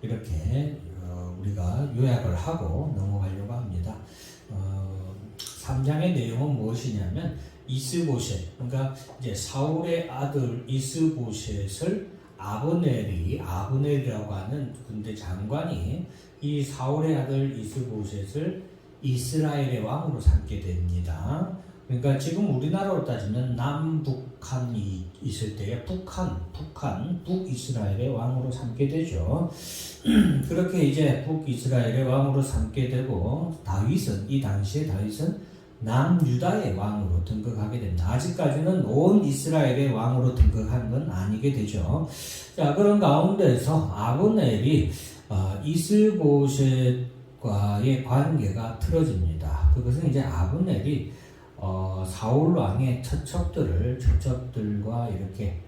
이렇게 우리가 요약을 하고 넘어가려고 합니다. 3장의 내용은 무엇이냐면 이스보셋, 그러니까 이제 사울의 아들 이스보셋을 아브넬이라고 하는 군대 장관이 이 사울의 아들 이스보셋을 이스라엘의 왕으로 삼게 됩니다. 그러니까 지금 우리나라로 따지면 남북한이 있을 때에 북이스라엘의 왕으로 삼게 되죠. 그렇게 이제 북이스라엘의 왕으로 삼게 되고 이 당시에 다윗은 남유다의 왕으로 등극하게 됩니다. 아직까지는 온 이스라엘의 왕으로 등극한 건 아니게 되죠. 자, 그런 가운데서 아브넬이 이스보셋과의 관계가 틀어집니다. 그것은 이제 아브넬이 사울 왕의 처첩들과 이렇게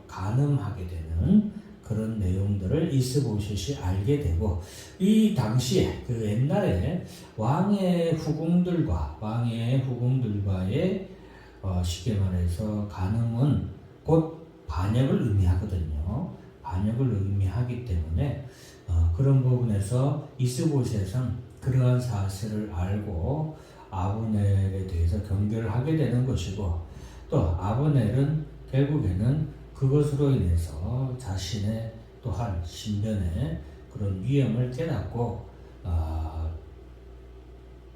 간음하게 되는 그런 내용들을 이스보셋이 알게 되고, 이 당시에 그 옛날에 왕의 후궁들과의 쉽게 말해서 간음은 곧 반역을 의미하거든요. 반역을 의미하기 때문에 그런 부분에서 이스보셋은 그러한 사실을 알고 아브넬에 대해서 경계를 하게 되는 것이고, 또 아브넬은 결국에는 그것으로 인해서 자신의 또한 신변의 그런 위험을 깨닫고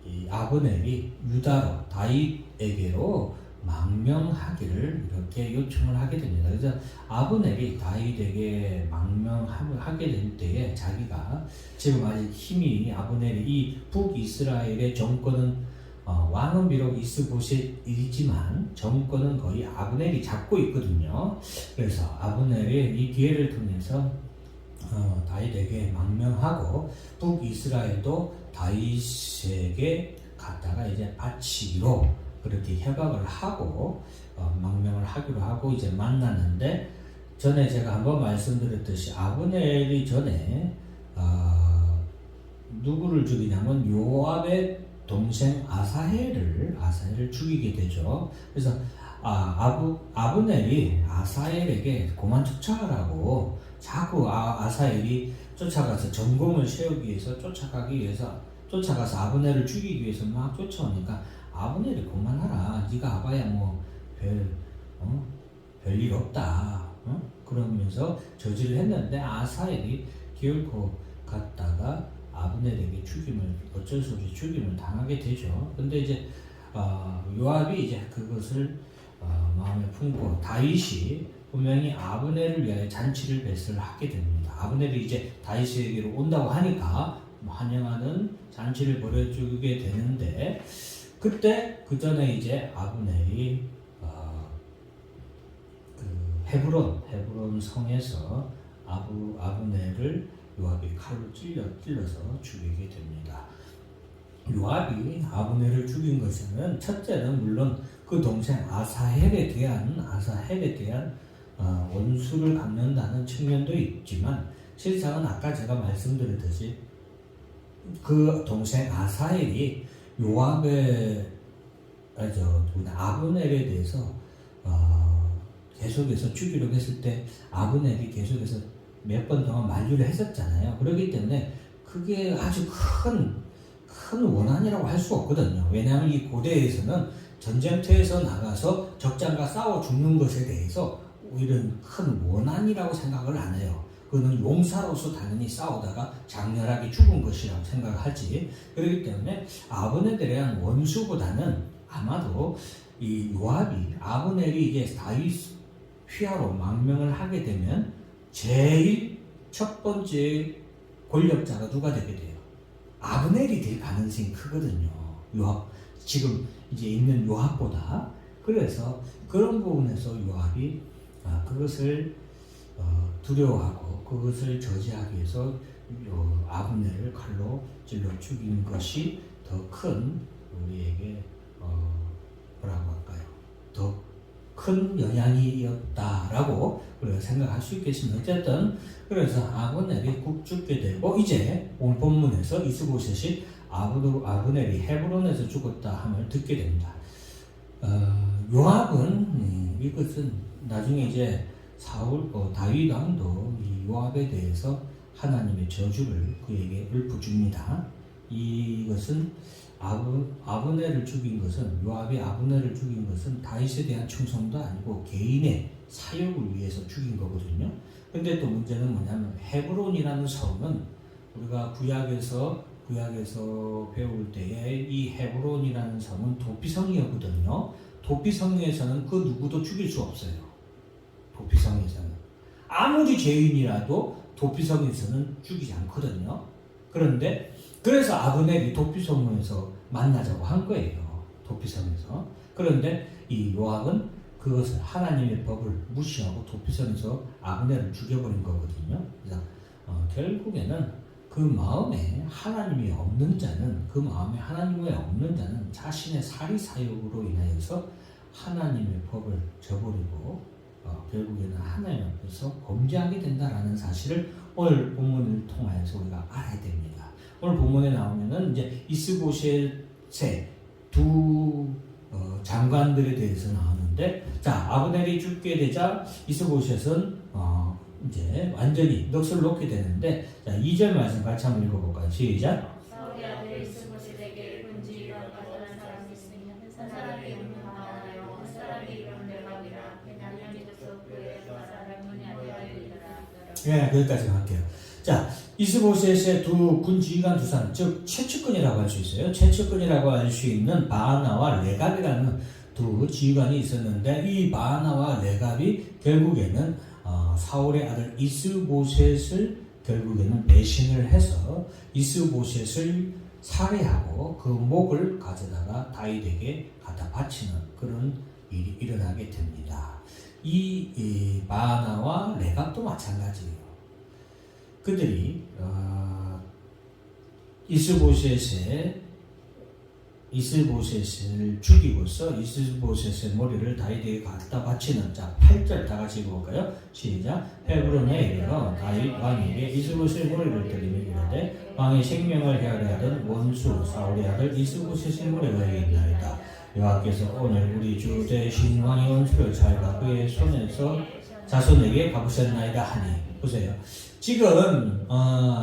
이 아브넬이 유다로 다윗에게로 망명하기를 이렇게 요청을 하게 됩니다. 그래서 아브넬이 다윗에게 망명하게 될 때에 자기가 지금 아직 힘이 아브넬이 이 북이스라엘의 정권은 왕은 비록 이스보셋이지만 정권은 거의 아브넬이 잡고 있거든요. 그래서 아브넬이 이 기회를 통해서 다윗에게 망명하고 북이스라엘도 다윗에게 갖다가 이제 바치기로 그렇게 협약을 하고 망명을 하기로 하고 이제 만났는데, 전에 제가 한번 말씀드렸듯이 아브넬이 전에 누구를 죽이냐면 요압의 동생 아사헬을 죽이게 되죠. 그래서 아브넬이 아사헬에게 그만 쫓아가라고 자꾸 아사헬이 쫓아가서 전공을 세우기 위해서 쫓아가서 아브넬을 죽이기 위해서 막 쫓아오니까 아브넬이 그만하라, 네가 아봐야 뭐 별일 없다, 그러면서 저지를 했는데 아사헬이 결코 갔다가 아브넬에게 어쩔 수 없이 죽임을 당하게 되죠. 근데 이제 요압이 이제 그것을 마음에 품고 다윗이 분명히 아브넬을 위하여 잔치를 배설을 하게 됩니다. 아브넬이 이제 다윗에게로 온다고 하니까 환영하는 잔치를 벌여주게 되는데, 그때 그 전에 이제 아브넬이 그 헤브론 성에서 아브넬을 요압이 칼로 찔러서 죽이게 됩니다. 요압이 아브넬을 죽인 것은 첫째는 물론 그 동생 아사헬에 대한 원수를 갚는다는 측면도 있지만, 실상은 아까 제가 말씀드렸듯이 그 동생 아사헬이 아브넬에 대해서 계속해서 죽이려고 했을 때 아브넬이 계속해서 몇 번 동안 만류를 했었잖아요. 그렇기 때문에 그게 아주 큰 원한이라고 할 수 없거든요. 왜냐하면 이 고대에서는 전쟁터에서 나가서 적장과 싸워 죽는 것에 대해서 이런 큰 원한이라고 생각을 안 해요. 그거는 용사로서 당연히 싸우다가 장렬하게 죽은 것이라고 생각하지. 그렇기 때문에 아브넬에 대한 원수보다는 아마도 이 요압이 아브넬이 이제 다윗 휘하로 망명을 하게 되면 제일 첫 번째 권력자가 누가 되게 돼요? 아브넬이 될 가능성이 크거든요. 지금 이제 있는 요압보다. 그래서 그런 부분에서 요압이 그것을 두려워하고 그것을 저지하기 위해서 아브넬을 칼로 찔러 죽인 것이 더 큰 우리에게 뭐라고 할까요? 더 큰 영향이었다라고 우리가 생각할 수 있겠습니다. 어쨌든 그래서 아브넬이 죽게 되고, 이제 오늘 본문에서 이스보셋이 아브넬이 헤브론에서 죽었다 함을 듣게 됩니다. 요압은 이것은 나중에 이제 다윗 왕도 이 요압에 대해서 하나님의 저주를 그에게 읊어줍니다. 이것은 아브넬을 죽인 것은 요압이 아브넬을 죽인 것은 다윗에 대한 충성도 아니고 개인의 사욕을 위해서 죽인 거거든요. 근데 또 문제는 뭐냐면 헤브론이라는 성은 우리가 구약에서 배울 때에 이 헤브론이라는 성은 도피성이었거든요. 도피성에서는 그 누구도 죽일 수 없어요. 도피성에서는 아무리 죄인이라도 도피성에서는 죽이지 않거든요. 그래서 아브넬이 도피성에서 만나자고 한 거예요. 도피성에서. 그런데 이 요압은 그것을 하나님의 법을 무시하고 도피성에서 아브넬을 죽여버린 거거든요. 그래서 결국에는 그 마음에 하나님이 없는 자는 자신의 사리사욕으로 인하여서 하나님의 법을 저버리고 결국에는 하나님 앞에서 범죄하게 된다라는 사실을 오늘 본문을 통하여서 우리가 알아야 됩니다. 오늘 본문에 나오면은 이제 이스보셋의 두 장관들에 대해서 나오는데, 자, 아브넬이 죽게 되자 이스보셋은 이제 완전히 넋을 놓게 되는데, 자, 2절 말씀 같이 한번 읽어볼까요? 시작. 사울의 아들 이스보셋에게 군주가 가난한 사람이 있으며 한 사람이 이름은 바나요 한 사람이 이름은 레갑이라. 베냐민이 져서 그의 사람은 야베아이니라. 예, 거기까지 갈게요. 자, 이스보셋의 두 군지휘관 두 사람, 즉 최측근이라고 할 수 있어요. 최측근이라고 할 수 있는 바나와 레갑이라는 두 지휘관이 있었는데, 이 바나와 레갑이 결국에는 사울의 아들 이스보셋을 결국에는 배신을 해서 이스보셋을 살해하고 그 목을 가져다가 다윗에게 갖다 바치는 그런 일이 일어나게 됩니다. 이 바나와 레갑도 마찬가지예요. 그들이 이스보셋을 죽이고서 이스보셋의 머리를 다윗에게 갖다 바치는, 자, 8절 다 같이 읽어볼까요? 시작. 헤브론에 이르러 다윗 왕에게 이스보셋의 머리를 들이며 이르되 왕의 생명을 헤아려하던 원수 사울의 아들 이스보셋의 머리가 여기 있나이다. 여호와께서 오늘 우리 주 대신 왕의 원수를 찰가 그의 손에서 자손에게 갚으셨나이다 하니. 보세요. 지금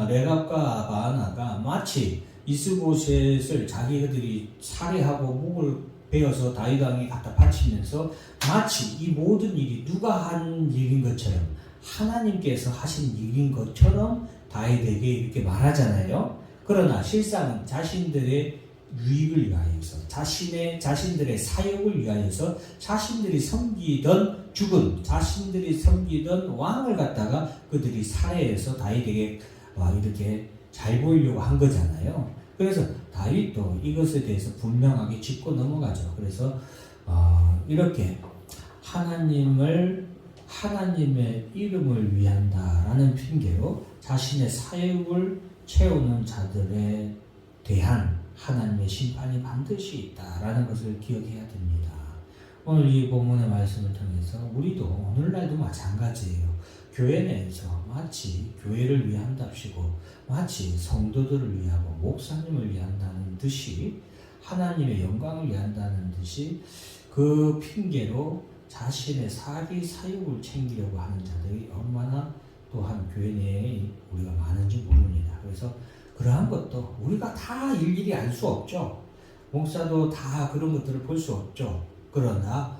레갑과 바나가 마치 이스보셋을 자기들이 살해하고 목을 베어서 다윗 왕이 갖다 바치면서 마치 이 모든 일이 누가 한 일인 것처럼, 하나님께서 하신 일인 것처럼 다윗에게 이렇게 말하잖아요. 그러나 실상 자신들의 유익을 위하여서, 자신들의 사역을 위하여서 자신들이 섬기던 왕을 갖다가 그들이 살해해서 다윗에게 이렇게 잘 보이려고 한 거잖아요. 그래서 다윗도 이것에 대해서 분명하게 짚고 넘어가죠. 그래서 이렇게 하나님의 이름을 위한다라는 핑계로 자신의 사역을 채우는 자들에 대한 하나님의 심판이 반드시 있다라는 것을 기억해야 됩니다. 오늘 이 본문의 말씀을 통해서 우리도 오늘날도 마찬가지예요. 교회 내에서 마치 교회를 위한답시고 마치 성도들을 위하고 목사님을 위한다는 듯이, 하나님의 영광을 위한다는 듯이 그 핑계로 자신의 사욕을 챙기려고 하는 자들이 얼마나 또한 교회 내에 우리가 많은지 모릅니다. 그래서 그러한 것도 우리가 다 일일이 알 수 없죠. 목사도 다 그런 것들을 볼 수 없죠. 그러나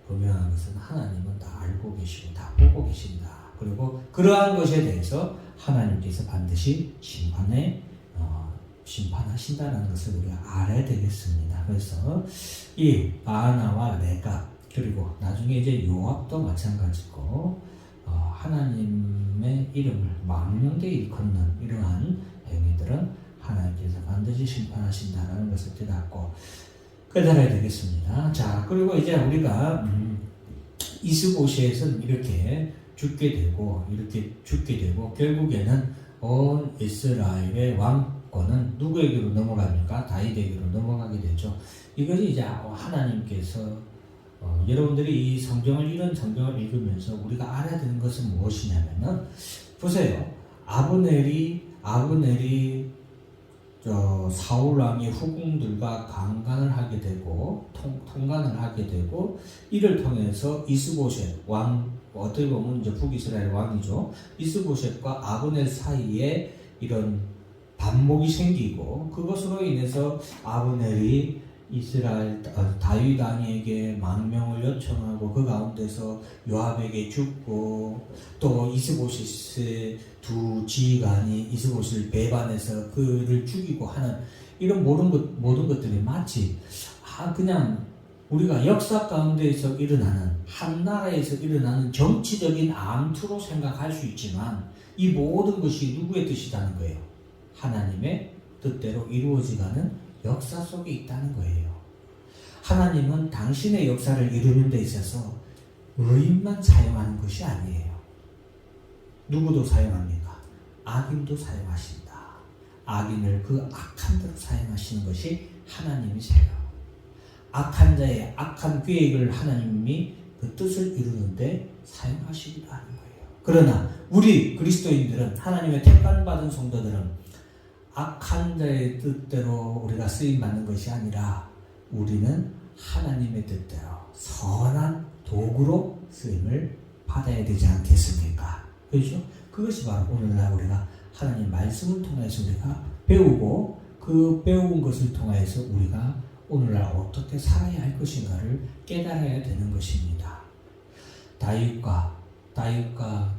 분명한 것은 하나님은 다 알고 계시고 다 보고 계신다. 그리고 그러한 것에 대해서 하나님께서 반드시 심판하신다는 것을 우리가 알아야 되겠습니다. 그래서 이 바나와 레갑, 그리고 나중에 이제 요압도 마찬가지고 하나님의 이름을 망령되이 일컫는 이러한 행위들은 하나님께서 반드시 심판하신다는 것을 깨닫고 깨달아야 되겠습니다. 자, 그리고 이제 우리가 이스보셋은 이렇게 죽게 되고 결국에는 온 이스라엘의 왕권은 누구에게로 넘어갑니까? 다윗에게로 넘어가게 되죠. 이것이 이제 하나님께서 여러분들이 이런 성경을 읽으면서 우리가 알아야 되는 것은 무엇이냐면은, 보세요. 아브넬이 사울 왕의 후궁들과 강간을 하게 되고 통간을 하게 되고, 이를 통해서 이스보셋 어떻게 보면 이제 북이스라엘 왕이죠. 이스보셋과 아브넬 사이에 이런 반목이 생기고 그것으로 인해서 아브넬이 이스라엘 다윗 왕에게 망명을 요청하고 그 가운데서 요압에게 죽고 또 이스보셋의 두 지휘관이 이스보셋을 배반해서 그를 죽이고 하는 이런 모든 것들이 마치 그냥 우리가 역사 가운데에서 일어나는 한 나라에서 일어나는 정치적인 암투로 생각할 수 있지만 이 모든 것이 누구의 뜻이라는 거예요. 하나님의 뜻대로 이루어지가는 역사 속에 있다는 거예요. 하나님은 당신의 역사를 이루는 데 있어서 의인만 사용하는 것이 아니에요. 누구도 사용합니까? 악인도 사용하신다. 악인을 그 악한 대로 사용하시는 것이 하나님이세요. 악한 자의 악한 계획을 하나님이 그 뜻을 이루는데 사용하시기도 하는 거예요. 그러나 우리 그리스도인들은 하나님의 택함받은 성도들은 악한 자의 뜻대로 우리가 쓰임받는 것이 아니라 우리는 하나님의 뜻대로 선한 도구로 쓰임을 받아야 되지 않겠습니까? 그렇죠? 그것이 바로 오늘날 우리가 하나님 말씀을 통해서 우리가 배우고 그 배운 것을 통해서 우리가 오늘날 어떻게 살아야 할 것인가를 깨달아야 되는 것입니다. 다윗과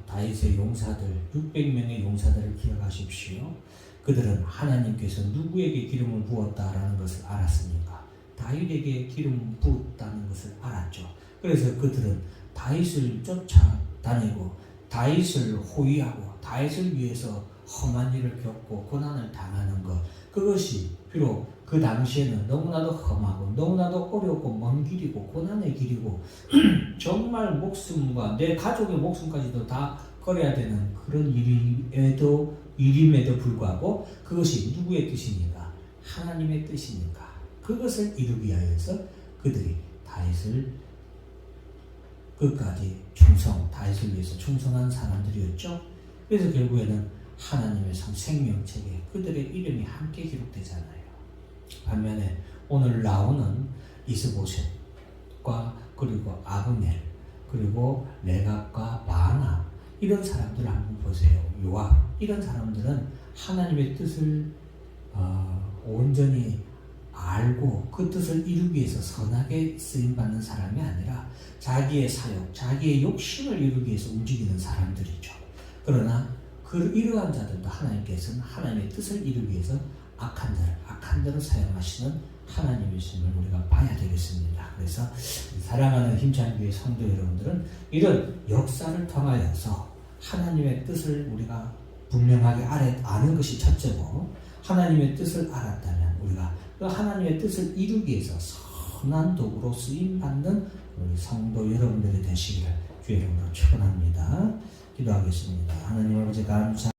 다윗의 용사들 600명의 용사들을 기억하십시오. 그들은 하나님께서 누구에게 기름을 부었다라는 것을 알았습니까? 다윗에게 기름을 부었다는 것을 알았죠. 그래서 그들은 다윗을 쫓아다니고 다윗을 호위하고 다윗을 위해서 험한 일을 겪고 고난을 당하는 것, 그것이 비록 그 당시에는 너무나도 험하고 너무나도 어렵고 먼 길이고 고난의 길이고 정말 목숨과 내 가족의 목숨까지도 다 걸어야 되는 그런 일임에도 불구하고 그것이 누구의 뜻입니까? 하나님의 뜻이니까 그것을 이루기 위하여서 그들이 다윗을 끝까지 다윗을 위해서 충성한 사람들이었죠. 그래서 결국에는 하나님의 생명책에 그들의 이름이 함께 기록되잖아요. 반면에 오늘 나오는 이스보셋과 그리고 아브넬 그리고 레갑과 바나 이런 사람들을 한번 보세요. 요압 이런 사람들은 하나님의 뜻을 온전히 알고 그 뜻을 이루기 위해서 선하게 쓰임받는 사람이 아니라 자기의 사욕, 자기의 욕심을 이루기 위해서 움직이는 사람들이죠. 그러나 이러한 자들도 하나님께서는 하나님의 뜻을 이루기 위해서 악한 대로 사용하시는 하나님이심을 우리가 봐야 되겠습니다. 그래서 사랑하는 힘찬교회 성도 여러분들은 이런 역사를 통하여서 하나님의 뜻을 우리가 분명하게 아는 것이 첫째고, 하나님의 뜻을 알았다면 우리가 그 하나님의 뜻을 이루기 위해서 선한 도구로 쓰임받는 우리 성도 여러분들이 되시기를 주의 이름으로 축원합니다. 기도하겠습니다. 하나님 아버지 감사